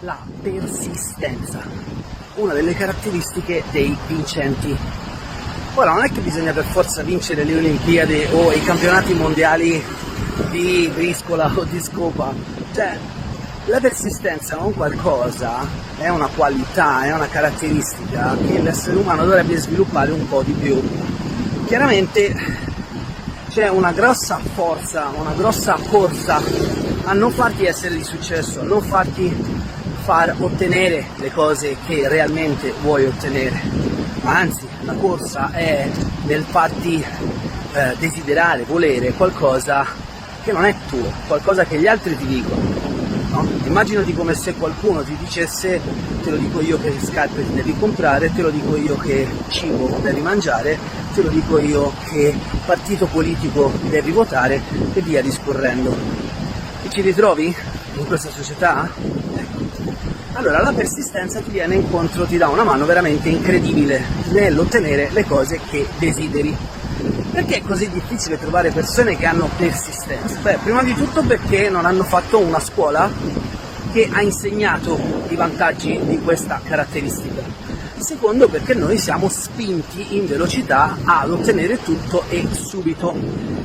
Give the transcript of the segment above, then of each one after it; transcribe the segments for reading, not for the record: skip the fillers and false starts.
la persistenza, una delle caratteristiche dei vincenti. Ora, non è che bisogna per forza vincere le Olimpiadi o i campionati mondiali di briscola o di scopa, cioè la persistenza è un qualcosa, è una qualità, è una caratteristica che l'essere umano dovrebbe sviluppare un po' di più. Chiaramente c'è una grossa forza, una grossa corsa a non farti essere di successo, a non farti far ottenere le cose che realmente vuoi ottenere, ma anzi la corsa è nel farti desiderare, volere qualcosa che non è tuo, qualcosa che gli altri ti dicono. No? Immaginati come se qualcuno ti dicesse: te lo dico io che scarpe ti devi comprare, te lo dico io che cibo devi mangiare, te lo dico io che partito politico devi votare e via discorrendo. Ti ci ritrovi in questa società? Allora la persistenza ti viene incontro, ti dà una mano veramente incredibile nell'ottenere le cose che desideri. Perché è così difficile trovare persone che hanno persistenza? Beh, prima di tutto perché non hanno fatto una scuola che ha insegnato i vantaggi di questa caratteristica. Secondo, perché noi siamo spinti in velocità ad ottenere tutto e subito.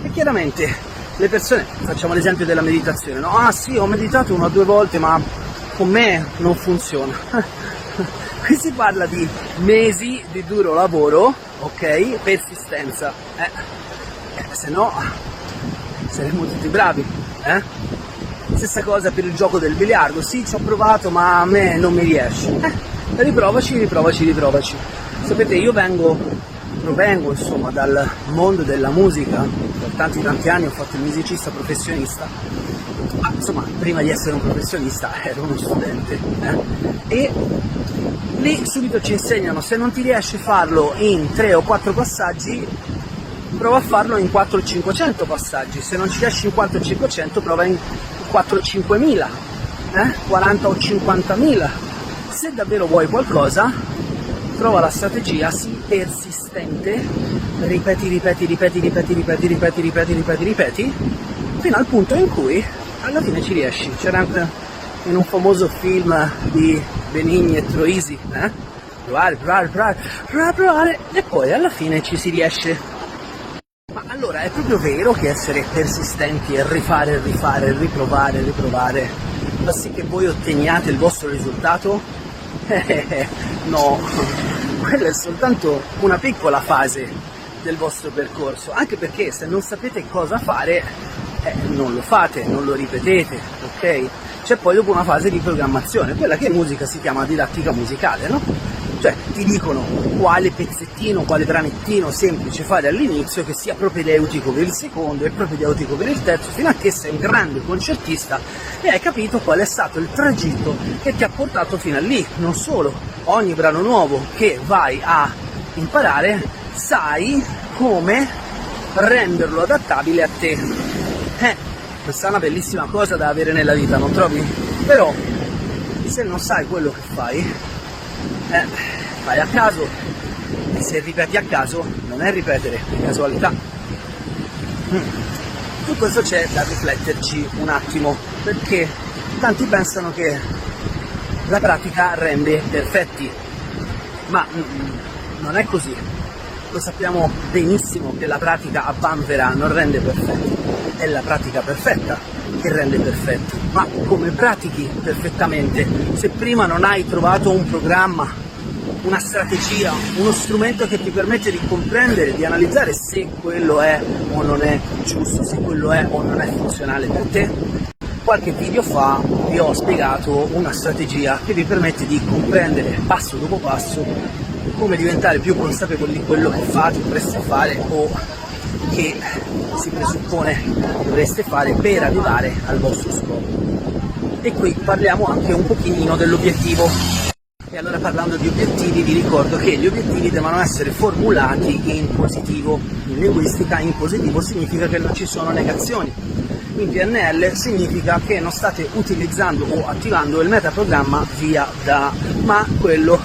E chiaramente le persone, facciamo l'esempio della meditazione, no? Ah sì, ho meditato 1 o 2 volte, ma con me non funziona. Qui si parla di mesi di duro lavoro, ok? Persistenza. Se no saremmo tutti bravi, Stessa cosa per il gioco del biliardo. Sì, ci ho provato, ma a me non mi riesce. Riprovaci. Sapete, io provengo insomma dal mondo della musica, per tanti anni ho fatto il musicista professionista, ma insomma prima di essere un professionista ero uno studente, e lì subito ci insegnano: se non ti riesce a farlo in 3 o 4 passaggi, prova a farlo in 4 o 500 passaggi, se non ci riesci in 4 o 500 prova in 4 o 5.000, 40 o 50.000. Se davvero vuoi qualcosa, trova la strategia, sii persistente, ripeti, fino al punto in cui alla fine ci riesci. C'era anche in un famoso film di Benigni e Troisi, provare, e poi alla fine ci si riesce. Ma allora è proprio vero che essere persistenti e rifare, riprovare fa sì che voi otteniate il vostro risultato? No, quella è soltanto una piccola fase del vostro percorso, anche perché se non sapete cosa fare, non lo fate, non lo ripetete, ok? C'è poi dopo una fase di programmazione, quella che in musica si chiama didattica musicale, no? Cioè ti dicono quale pezzettino, quale branettino semplice fare all'inizio che sia propedeutico per il secondo e propedeutico per il terzo, fino a che sei un grande concertista e hai capito qual è stato il tragitto che ti ha portato fino a lì. Non solo, ogni brano nuovo che vai a imparare sai come renderlo adattabile a te. Questa è una bellissima cosa da avere nella vita, non trovi? Però se non sai quello che fai, fai a caso, e se ripeti a caso non è ripetere, è casualità. Su questo c'è da rifletterci un attimo, perché tanti pensano che la pratica rende perfetti, ma non è così. Lo sappiamo benissimo che la pratica a vanvera non rende perfetti, è la pratica perfetta che rende perfetti. Ma come pratichi perfettamente se prima non hai trovato un programma, una strategia, uno strumento che ti permette di comprendere, di analizzare se quello è o non è giusto, se quello è o non è funzionale per te? Qualche video fa vi ho spiegato una strategia che vi permette di comprendere passo dopo passo come diventare più consapevoli di quello che fate, dovreste fare o che si presuppone dovreste fare per arrivare al vostro scopo. E qui parliamo anche un pochino dell'obiettivo. E allora, parlando di obiettivi, vi ricordo che gli obiettivi devono essere formulati in positivo. In linguistica in positivo significa che non ci sono negazioni. In PNL significa che non state utilizzando o attivando il metaprogramma via da, ma quello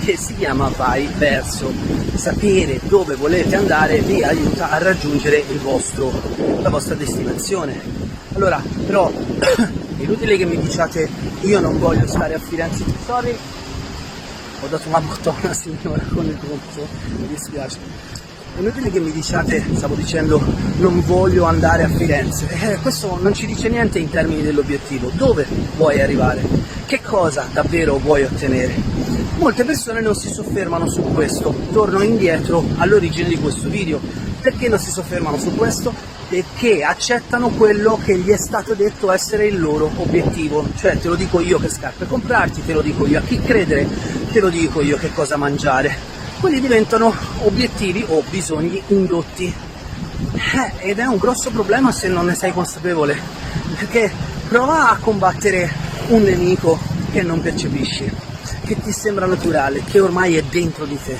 che si chiama vai verso. Sapere dove volete andare vi aiuta a raggiungere la vostra destinazione. Allora, però, È inutile che mi diciate io non voglio stare a Firenze, sorry, ho dato una botta a una signora con il gomito, mi dispiace. È inutile che mi diciate, stavo dicendo, non voglio andare a Firenze. Questo non ci dice niente in termini dell'obiettivo. Dove vuoi arrivare? Che cosa davvero vuoi ottenere? Molte persone non si soffermano su questo. Torno indietro all'origine di questo video. Perché non si soffermano su questo? Perché accettano quello che gli è stato detto essere il loro obiettivo. Cioè, te lo dico io che scarpe comprarti, te lo dico io a chi credere, te lo dico io che cosa mangiare. Quelli diventano obiettivi o bisogni indotti. Ed è un grosso problema se non ne sei consapevole, perché prova a combattere un nemico che non percepisci, che ti sembra naturale, che ormai è dentro di te.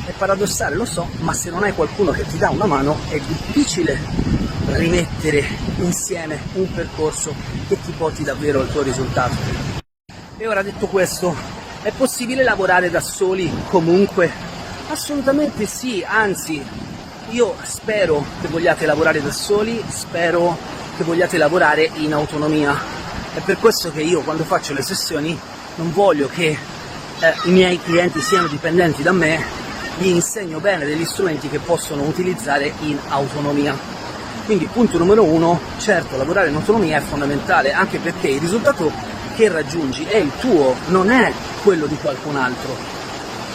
È paradossale, lo so, ma se non hai qualcuno che ti dà una mano è difficile rimettere insieme un percorso che ti porti davvero al tuo risultato. E ora, detto questo, è possibile lavorare da soli comunque? Assolutamente sì, anzi, io spero che vogliate lavorare da soli, spero che vogliate lavorare in autonomia. È per questo che io quando faccio le sessioni non voglio che i miei clienti siano dipendenti da me, gli insegno bene degli strumenti che possono utilizzare in autonomia. Quindi punto numero 1, certo, lavorare in autonomia è fondamentale, anche perché il risultato che raggiungi è il tuo, non è quello di qualcun altro.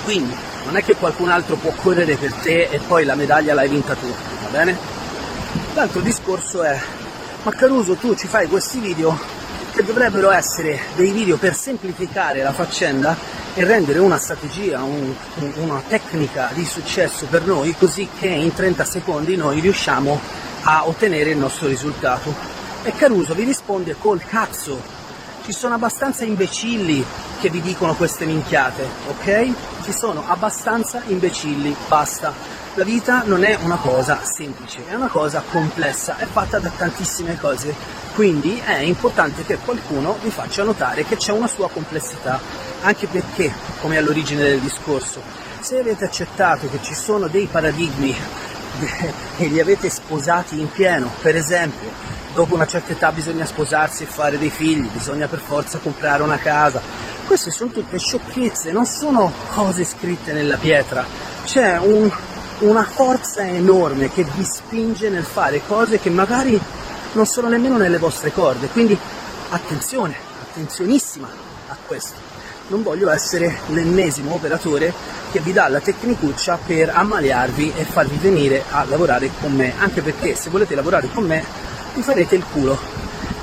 Quindi non è che qualcun altro può correre per te e poi la medaglia l'hai vinta tu, va bene? L'altro discorso è, ma Caruso, tu ci fai questi video che dovrebbero essere dei video per semplificare la faccenda e rendere una strategia, una tecnica di successo per noi, così che in 30 secondi noi riusciamo a ottenere il nostro risultato. E Caruso vi risponde col cazzo. Ci sono abbastanza imbecilli che vi dicono queste minchiate, ok? Ci sono abbastanza imbecilli, basta. La vita non è una cosa semplice, è una cosa complessa, è fatta da tantissime cose, quindi è importante che qualcuno vi faccia notare che c'è una sua complessità, anche perché, come all'origine del discorso, se avete accettato che ci sono dei paradigmi e li avete sposati in pieno, per esempio, dopo una certa età bisogna sposarsi e fare dei figli, bisogna per forza comprare una casa. Queste sono tutte sciocchezze, non sono cose scritte nella pietra. C'è una forza enorme che vi spinge nel fare cose che magari non sono nemmeno nelle vostre corde. Quindi attenzione, attenzionissima a questo. Non voglio essere l'ennesimo operatore che vi dà la tecnicuccia per ammaliarvi e farvi venire a lavorare con me, anche perché se volete lavorare con me vi farete il culo.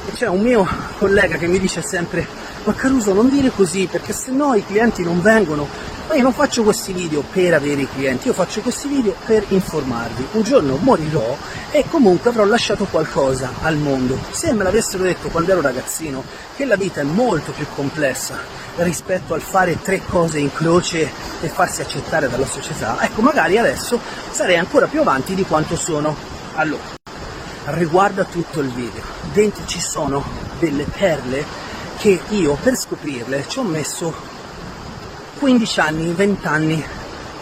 E c'è un mio collega che mi dice sempre, ma Caruso non dire così perché se no i clienti non vengono. Ma io non faccio questi video per avere i clienti, io faccio questi video per informarvi. Un giorno morirò e comunque avrò lasciato qualcosa al mondo. Se me l'avessero detto quando ero ragazzino che la vita è molto più complessa rispetto al fare 3 cose in croce e farsi accettare dalla società, ecco, magari adesso sarei ancora più avanti di quanto sono. Allora, riguarda tutto il video, dentro ci sono delle perle che io per scoprirle ci ho messo 15 anni, 20 anni,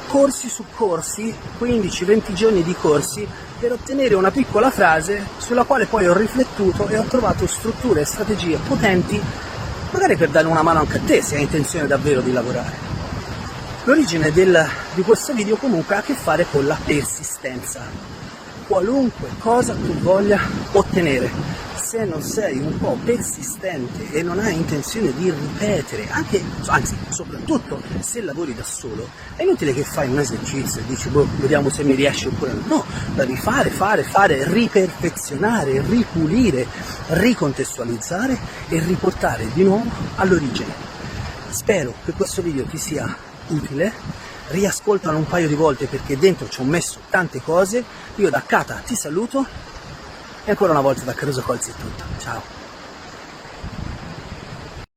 corsi su corsi, 15-20 giorni di corsi per ottenere una piccola frase sulla quale poi ho riflettuto e ho trovato strutture e strategie potenti, magari per dare una mano anche a te se hai intenzione davvero di lavorare. L'origine di questo video comunque ha a che fare con la persistenza. Qualunque cosa tu voglia ottenere, se non sei un po' persistente e non hai intenzione di ripetere, anzi soprattutto se lavori da solo, è inutile che fai un esercizio e dici boh, vediamo se mi riesce oppure no. Devi fare, riperfezionare, ripulire, ricontestualizzare e riportare di nuovo all'origine. Spero che questo video ti sia utile. Riascoltalo un paio di volte perché dentro ci ho messo tante cose. Io da Cata ti saluto e ancora una volta da Caruso Colzi è tutto. Ciao!